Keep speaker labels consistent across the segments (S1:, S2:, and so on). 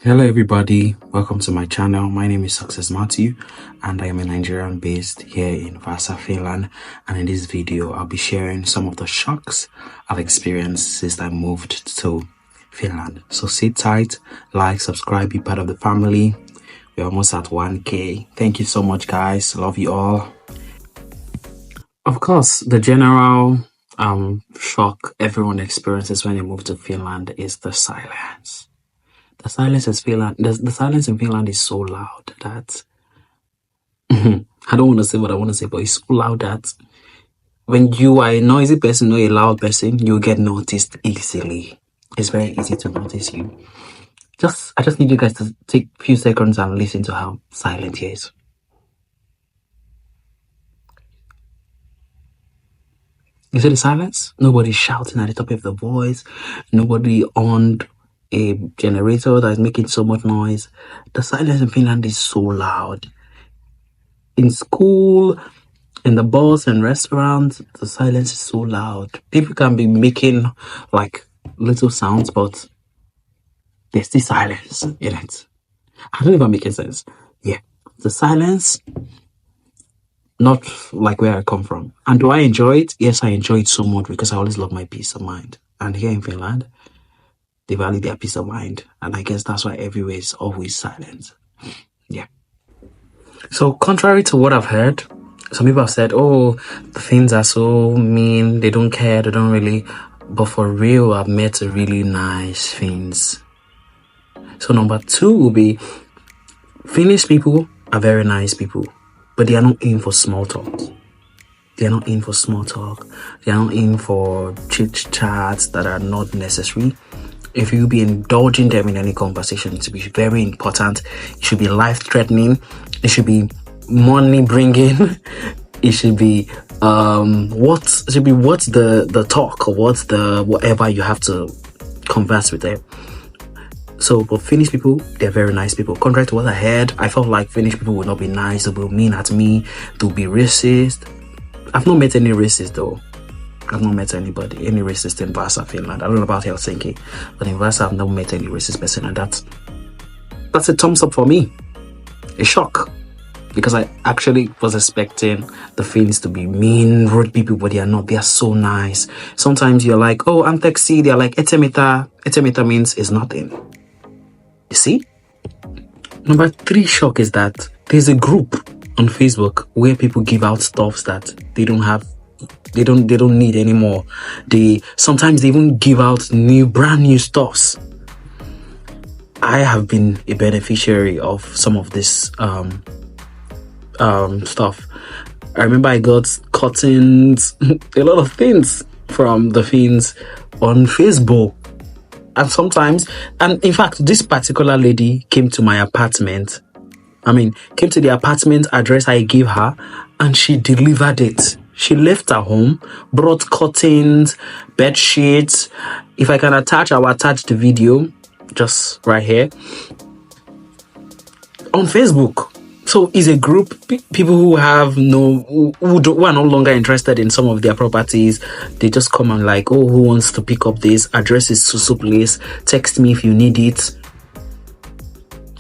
S1: Hello everybody, welcome to my channel. My name is Success Matthew and I am a Nigerian based here in Vasa, Finland, and in this video I'll be sharing some of the shocks I've experienced since I moved to Finland. So sit tight, like, subscribe, be part of the family. We're almost at 1k. Thank you so much guys, love you all. Of course, the general shock everyone experiences when they move to Finland is the silence. The silence in Finland is so loud that I don't want to say what I want to say, but it's so loud that when you are a noisy person or a loud person, you get noticed easily. It's very easy to notice you. I just need you guys to take a few seconds and listen to how silent he is. You see the silence? Nobody's shouting at the top of the voice. Nobody on a generator that is making so much noise. The silence in Finland is so loud. In school, in the bars and restaurants, the silence is so loud. People can be making like little sounds, but there's still silence in it. I don't know if I'm making sense. Yeah, the silence, not like where I come from. And do I enjoy it? Yes, I enjoy it so much because I always love my peace of mind. And here in Finland, they value their peace of mind. And I guess that's why everywhere is always silent. Yeah. So contrary to what I've heard, some people have said, oh, the Finns are so mean. They don't care. They don't really. But for real, I've met really nice Finns. So number 2 will be Finnish people are very nice people, but they are not in for small talk. They are not in for small talk. They are not in for chit-chats that are not necessary. If you be indulging them in any conversation, it should be very important. It should be life-threatening. It should be money-bringing. It should be what's the talk, or what's the whatever you have to converse with them. So, but Finnish people, they're very nice people. Contrary to what I heard, I felt like Finnish people would not be nice. They'll be mean at me. They'll be racist. I've not met any racist though. I've not met any racist in Vasa, Finland. I don't know about Helsinki, but in Vasa, I've not met any racist person, and that's a thumbs up for me. A shock, because I actually was expecting the Finns to be mean, rude people, but they are not. They are so nice. Sometimes you're like, oh, I'm taxi. They're like, etemita. Etemita means is nothing. You see? Number 3 shock is that there's a group on Facebook where people give out stuffs that they don't have. They don't need anymore. Sometimes they even give out brand new stuffs. I have been a beneficiary of some of this stuff. I remember I got curtains, a lot of things from the Finns on Facebook. And in fact, this particular lady came to my apartment. Came to the apartment address I gave her, and she delivered it. She left her home, brought curtains, bed sheets. If I can attach, I'll attach the video just right here on Facebook. So it's a group, people who are no longer interested in some of their properties. They just come and like, oh, who wants to pick up this? Address is so place. Text me if you need it.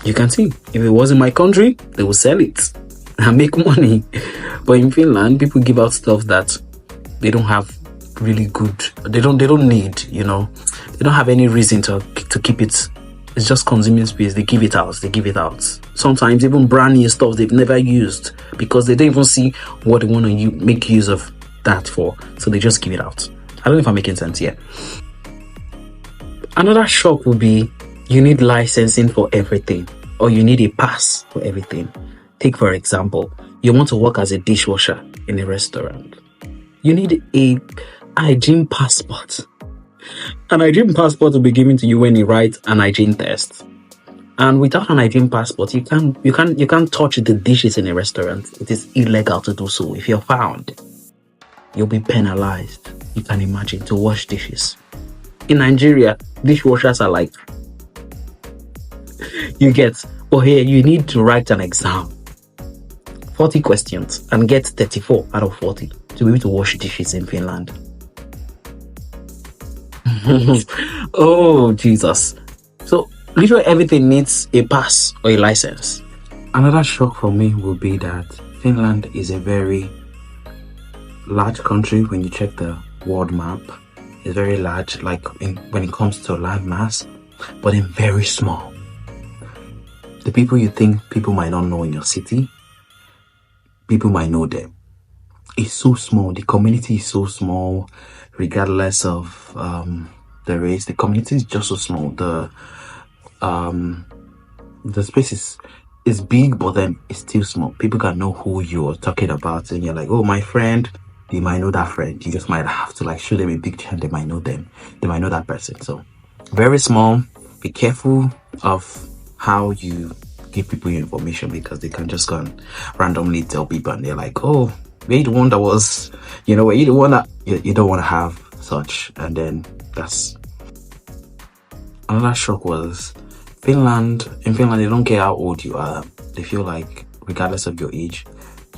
S1: You can see, if it was in my country, they will sell it and make money. But in Finland, people give out stuff that they don't have really good. They don't need, They don't have any reason to keep it. It's just consuming space. They give it out. Sometimes even brand new stuff they've never used because they don't even see what they want to make use of that for. So they just give it out. I don't know if I'm making sense here. Another shock would be you need licensing for everything, or you need a pass for everything. Take, for example, you want to work as a dishwasher in a restaurant. You need a hygiene passport. An hygiene passport will be given to you when you write an hygiene test. And without an hygiene passport, you can't touch the dishes in a restaurant. It is illegal to do so. If you're found, you'll be penalized. You can imagine, to wash dishes. In Nigeria, dishwashers are like, here you need to write an exam. 40 questions and get 34 out of 40 to be able to wash dishes in Finland. Oh, Jesus. So Literally everything needs a pass or a license. Another shock for me would be that Finland is a very large country. When you check the world map, it's very large, like when it comes to land mass, but in very small. The people you think people might not know in your city, people might know them. It's so small. The community is so small, regardless of the race. The community is just so small. The space is big, but then it's still small. People can know who you're talking about, and you're like, oh, my friend. They might know that friend. You just might have to like show them a picture, and they might know them. They might know that person. So very small. Be careful of how you give people your information, because they can just go and randomly tell people, and they're like, oh, we're the one that was, you know, you're the one that you don't want to have such. And then that's another shock was Finland. In Finland, they don't care how old you are. They feel like regardless of your age,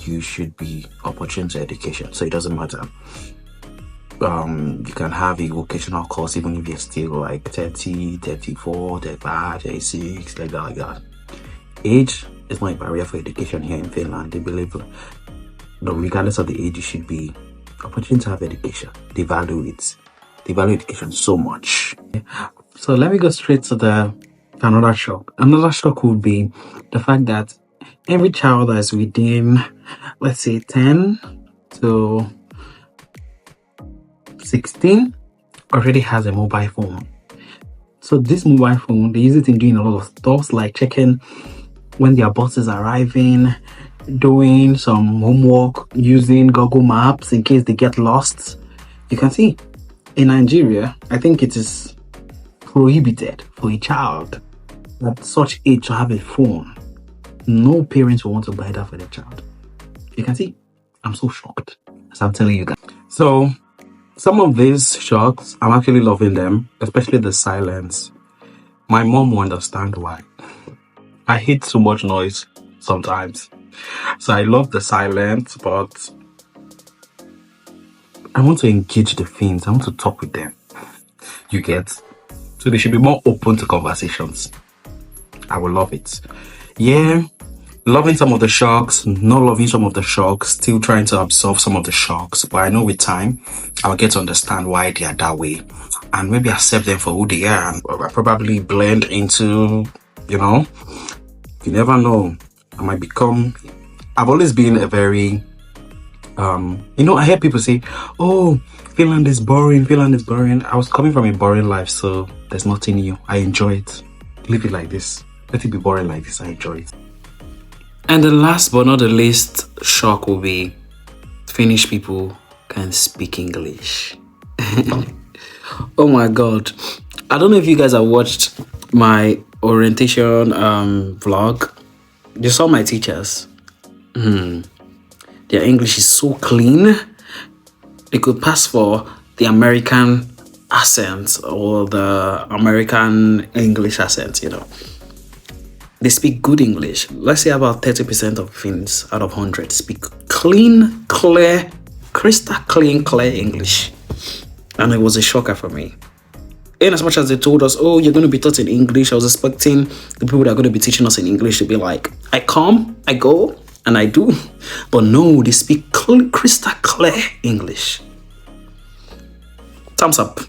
S1: you should be opportune to education. So it doesn't matter. You can have a vocational course even if you're still like 30, 34, 35, 36, like that. Age is not a barrier for education here in Finland. They believe that regardless of the age, you should be opportune to have education. They value it. They value education so much. So let me go straight to another shock. Another shock would be the fact that every child that is within, let's say, 10 to 16 already has a mobile phone. So this mobile phone, they use it in doing a lot of stuff, like checking when their bus is arriving, doing some homework, using Google Maps in case they get lost. You can see in Nigeria, I think it is prohibited for a child at such age to have a phone. No parents will want to buy that for their child. You can see, I'm so shocked as I'm telling you guys. So some of these shocks, I'm actually loving them, especially the silence. My mom will understand why. I hate too much noise sometimes. So I love the silence, but I want to engage the Finns. I want to talk with them. You get? So they should be more open to conversations. I will love it. Yeah, loving some of the shocks, not loving some of the shocks, still trying to absorb some of the shocks. But I know with time, I'll get to understand why they are that way. And maybe accept them for who they are. And I'll probably blend into, you know, you never know. I might become, I've always been a very, I hear people say, oh, Finland is boring, Finland is boring. I was coming from a boring life, so there's nothing new. I enjoy it. Leave it like this. Let it be boring like this. I enjoy it. And the last but not the least shock will be Finnish people can speak English. Oh my God. I don't know if you guys have watched my orientation vlog. You saw my teachers. Their English is so clean. They could pass for the American accent or the American English accent, you know. They speak good English. Let's say about 30% of Finns out of 100 speak clean, clear, crystal clean, clear English. And it was a shocker for me. In as much as they told us, oh, you're going to be taught in English, I was expecting the people that are going to be teaching us in English to be like, I come, I go, and I do. But no, they speak crystal clear English. Thumbs up.